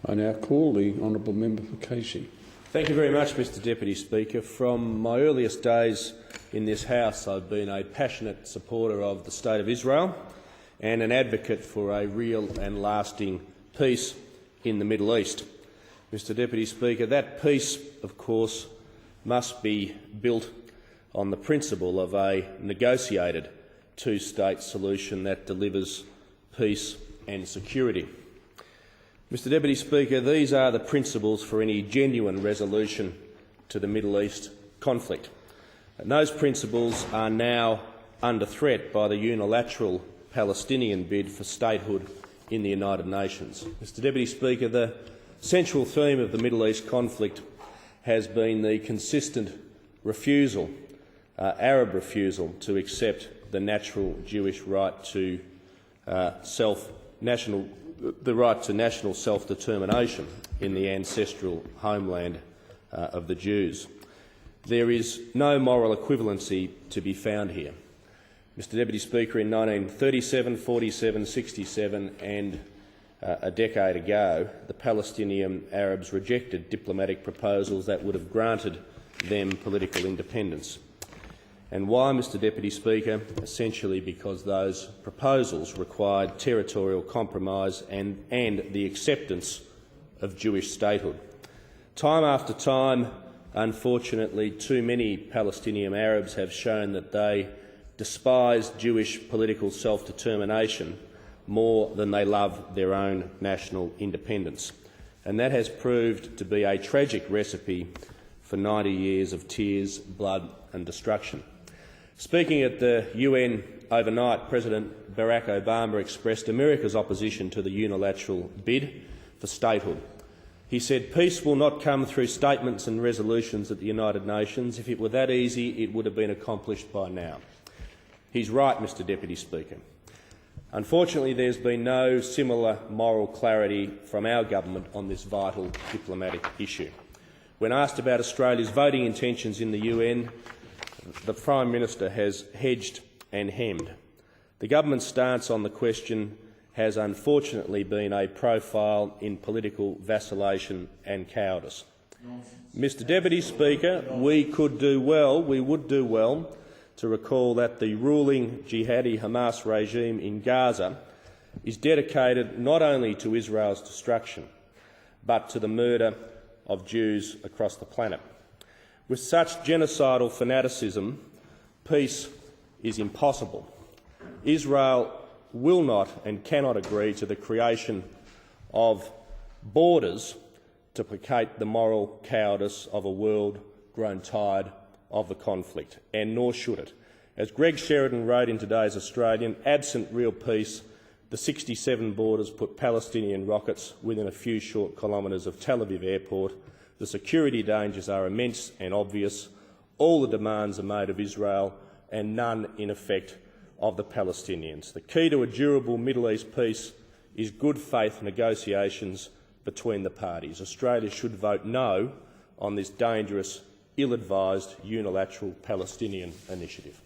I now call the honourable member for Casey. Thank you very much, Mr Deputy Speaker. From my earliest days in this House, I've been a passionate supporter of the State of Israel and an advocate for a real and lasting peace in the Middle East. Mr Deputy Speaker, that peace, of course, must be built on the principle of a negotiated two-state solution that delivers peace and security. Mr Deputy Speaker, these are the principles for any genuine resolution to the Middle East conflict. And those principles are now under threat by the unilateral Palestinian bid for statehood in the United Nations. Mr Deputy Speaker, the central theme of the Middle East conflict has been the consistent refusal, Arab refusal, to accept the natural Jewish right to national self-determination in the ancestral homeland of the Jews. There is no moral equivalency to be found here. Mr Deputy Speaker, in 1937, 47, 67 and a decade ago, the Palestinian Arabs rejected diplomatic proposals that would have granted them political independence. And why, Mr Deputy Speaker? Essentially because those proposals required territorial compromise and the acceptance of Jewish statehood. Time after time, unfortunately, too many Palestinian Arabs have shown that they despise Jewish political self-determination more than they love their own national independence. And that has proved to be a tragic recipe for 90 years of tears, blood and destruction. Speaking at the UN overnight, President Barack Obama expressed America's opposition to the unilateral bid for statehood. He said, "Peace will not come through statements and resolutions at the United Nations. If it were that easy, it would have been accomplished by now." He's right, Mr Deputy Speaker. Unfortunately, there's been no similar moral clarity from our government on this vital diplomatic issue. When asked about Australia's voting intentions in the UN, the Prime Minister has hedged and hemmed. The government's stance on the question has unfortunately been a profile in political vacillation and cowardice. Mr Deputy Speaker, we would do well to recall that the ruling jihadi Hamas regime in Gaza is dedicated not only to Israel's destruction, but to the murder of Jews across the planet. With such genocidal fanaticism, peace is impossible. Israel will not and cannot agree to the creation of borders to placate the moral cowardice of a world grown tired of the conflict, and nor should it. As Greg Sheridan wrote in today's Australian, absent real peace, the 67 borders put Palestinian rockets within a few short kilometres of Tel Aviv airport. The security dangers are immense and obvious. All the demands are made of Israel and none, in effect, of the Palestinians. The key to a durable Middle East peace is good faith negotiations between the parties. Australia should vote no on this dangerous, ill-advised unilateral Palestinian initiative.